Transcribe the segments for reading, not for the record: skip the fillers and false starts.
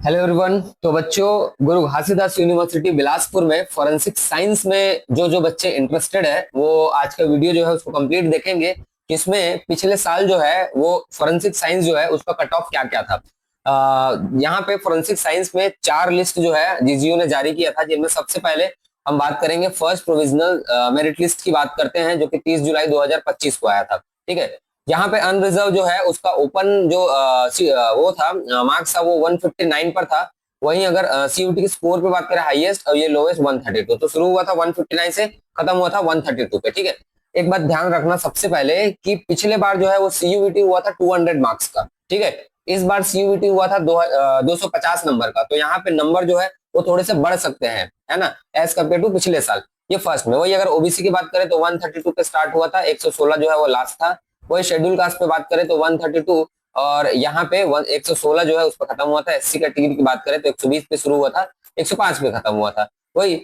Hello everyone. तो बच्चों, गुरु Ghasidas university Bilaspur में फॉरेंसिक साइंस में जो जो बच्चे इंटरेस्टेड है वो आज का वीडियो जो है उसको कंप्लीट देखेंगे। जिसमें पिछले साल जो है वो फॉरेंसिक साइंस जो है उसका कट ऑफ क्या क्या था। यहाँ पे फॉरेंसिक साइंस में 4 लिस्ट जो है जीजीओ ने जारी किया था, जिनमें सबसे पहले हम बात करेंगे फर्स्ट प्रोविजनल मेरिट लिस्ट की बात करते हैं, जो कि 30 जुलाई 2025 को आया था। ठीक है। यहाँ पे अनरिजर्व जो है उसका ओपन जो वो था मार्क्स था वो 159 पर था। वहीं अगर सीयूटी की स्कोर पे बात करें हाईएस्ट और ये लोएस्ट 132, तो शुरू हुआ था 159 से, खत्म हुआ था 132 पे। ठीक है। एक बात ध्यान रखना सबसे पहले कि पिछले बार जो है वो सीयूटी हुआ था 200 मार्क्स का। ठीक है। इस बार सीयूटी हुआ था 250 नंबर का, तो यहाँ पे नंबर जो है वो थोड़े से बढ़ सकते हैं, है ना, एज कम्पेयर टू पिछले साल। ये फर्स्ट में। वही अगर ओबीसी की बात करें तो 132 पे स्टार्ट हुआ था, 116 जो है वो लास्ट था। वही शेड्यूल कास्ट पे बात करें तो 132 और यहाँ पे 116 जो है उस पर खत्म हुआ था। एससी कैटेगरी की बात करें तो 120 पे शुरू हुआ था, 105 पे खत्म हुआ था। वही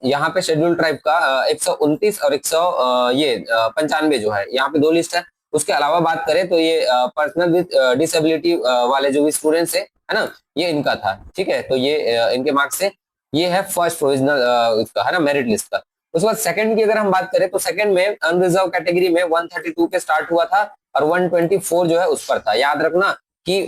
यहाँ पे शेड्यूल ट्राइब का 129 और 195 जो है, यहाँ पे 2 लिस्ट है। उसके अलावा बात करें तो ये पर्सनल विद डिसेबिलिटी वाले जो भी स्टूडेंट्स है ना, ये इनका था। ठीक है। तो ये इनके मार्क्स से ये है फर्स्ट प्रोविजनल इसका, है ना, मेरिट लिस्ट का। उसके बाद सेकंड की अगर हम बात करें तो सेकंड में अनरिजर्व कैटेगरी में 132 पे स्टार्ट हुआ था और 124 जो है उस पर था। याद रखना कि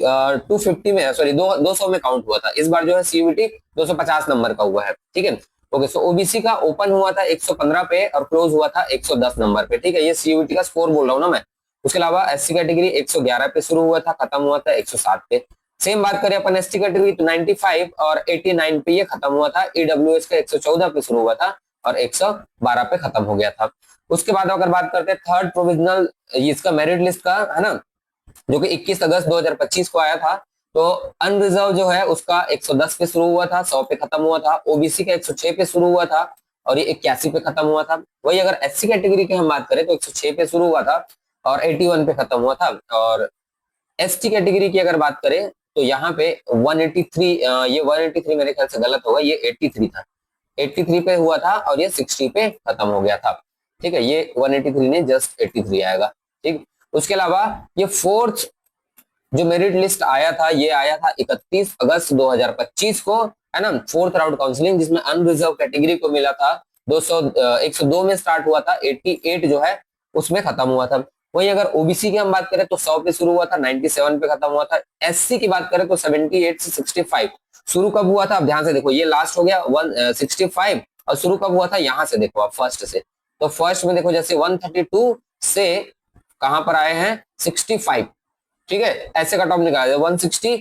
250 में, सॉरी 200 में काउंट हुआ था। इस बार जो है सीयूटी 250 नंबर का हुआ है। ठीक है। ओके। सो ओबीसी का ओपन हुआ था 115 पे और क्लोज हुआ था 110 नंबर पे। ठीक है। ये सीयूटी का स्कोर बोल रहा हूँ ना मैं। उसके अलावा एससी कैटेगरी 111 पे शुरू हुआ था, खत्म हुआ था 107 पे। सेम बात करें अपन एसटी कैटेगरी तो 95 और 89 पे ये खत्म हुआ था। ईडब्ल्यूएस का 114 पे शुरू हुआ था और 112 पे खत्म हो गया था। उसके बाद अगर बात करते हैं थर्ड प्रोविजनल इसका मेरिट लिस्ट का, है ना, जो कि 21 अगस्त 2025 को आया था। तो अनरिजर्व जो है उसका 110 पे शुरू हुआ था, 100 पे खत्म हुआ था। ओबीसी का 106 पे शुरू हुआ था और ये 81 पे खत्म हुआ था। वही अगर एससी कैटेगरी की हम बात करें तो 106 पे शुरू हुआ था और 81 पे खत्म हुआ था। और एसटी कैटेगरी की अगर बात करें तो यहाँ पे 183, ये 183 मेरे ख्याल से गलत होगा, ये 83 था। 83 पे हुआ था और ये 60 पे खत्म हो गया था। ठीक है। ये 183 नहीं, जस्ट 83 आएगा। ठीक। उसके अलावा ये फोर्थ जो मेरिट लिस्ट आया था ये आया था 31 अगस्त 2025 को, है ना, फोर्थ राउंड काउंसलिंग, जिसमें अनरिजर्व कैटेगरी को मिला था 102 में स्टार्ट हुआ था, 88 जो है उसमें खत्म हुआ था। वहीं अगर ओबीसी की हम बात करें तो 100 पे शुरू हुआ था, 97 पे खत्म हुआ था। एससी की बात करें तो 78 से 65 शुरू कब हुआ था, अब ध्यान से देखो, ये लास्ट हो गया 165 और शुरू कब हुआ था, यहां से देखो आप फर्स्ट से। तो फर्स्ट में देखो जैसे 132 से कहां पर आए हैं 65। ठीक है। ऐसे कट ऑफ निकाला 160,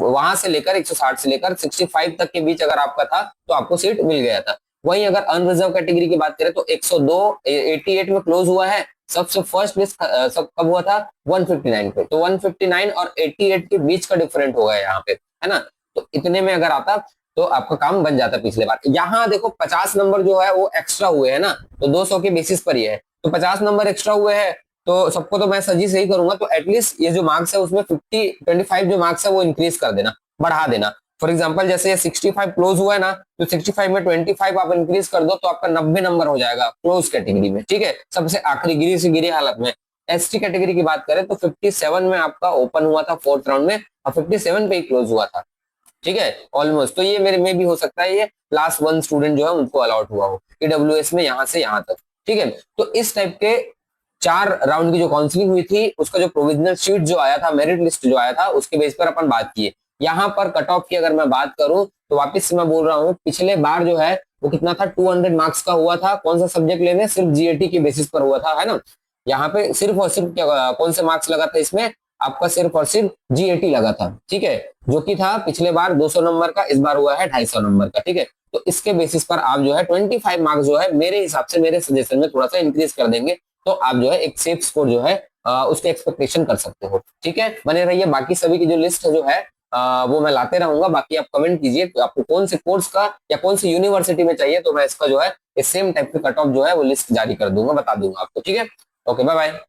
वहां से लेकर 160 से लेकर 65 तक के बीच अगर आपका था तो आपको सीट मिल गया था। वहीं अगर अनरिजर्व कैटेगरी की बात करें तो 102 88 में क्लोज हुआ है। सबसे फर्स्ट लिस्ट सब कब हुआ था 159 पे, तो 159 और 88 के बीच का डिफरेंट होगा यहाँ पे, है ना। तो इतने में अगर आता तो आपका काम बन जाता पिछले बार। यहाँ देखो 50 नंबर जो है वो एक्स्ट्रा हुए है ना, तो 200 के बेसिस पर ही है, तो 50 नंबर एक्स्ट्रा हुए हैं। तो सबको तो मैं सजेस्ट यही करूंगा, तो एटलीस्ट ये जो मार्क्स है उसमें 25 जो मार्क्स है वो इंक्रीज कर देना, बढ़ा देना। फॉर एग्जांपल जैसे ये 65 क्लोज हुआ है ना, तो 65 में 25 आप इंक्रीज कर दो तो आपका 90 नंबर हो जाएगा क्लोज कैटेगरी में। ठीक है। सबसे आखिरी गिरी से गिरी हालत में। एसटी कैटेगरी की बात करें तो 57 में आपका ओपन हुआ था फोर्थ राउंड में और 57 पे ही क्लोज हुआ था। ठीक है, ऑलमोस्ट। तो ये मेरे में भी हो सकता है ये क्लास 1 स्टूडेंट जो है उनको अलॉट हुआ हो ईडब्ल्यूएस में यहाँ से यहाँ तक। ठीक है। तो इस टाइप के 4 राउंड की जो काउंसलिंग हुई थी उसका जो प्रोविजनल शीट जो आया था, मेरिट लिस्ट जो आया था, उसके बेस पर अपन बात किए। यहाँ पर कट ऑफ की अगर मैं बात करूं तो वापस से मैं बोल रहा हूँ, पिछले बार जो है वो कितना था 200 मार्क्स का हुआ था। कौन सा सब्जेक्ट लेने, सिर्फ जीएटी के बेसिस पर हुआ था, है ना। यहाँ पे सिर्फ और सिर्फ कौन से मार्क्स लगा था इसमें, आपका सिर्फ और सिर्फ जीएटी लगा था। ठीक है। जो कि था पिछले बार 200 नंबर का, इस बार हुआ है 250 नंबर का। ठीक है। तो इसके बेसिस पर आप जो है 25 मार्क्स जो है मेरे हिसाब से, मेरे सजेशन में थोड़ा सा इंक्रीज कर देंगे तो आप जो है एक सेफ स्कोर जो है उसके एक्सपेक्टेशन कर सकते हो। ठीक है। बने रहिए, बाकी सभी की जो लिस्ट जो है वो मैं लाते रहूंगा। बाकी आप कमेंट कीजिए तो आपको कौन से कोर्स का या कौन सी यूनिवर्सिटी में चाहिए, तो मैं इसका जो है सेम टाइप के कट ऑफ जो है वो लिस्ट जारी कर दूंगा, बता दूंगा आपको। ठीक है। Okay, bye bye.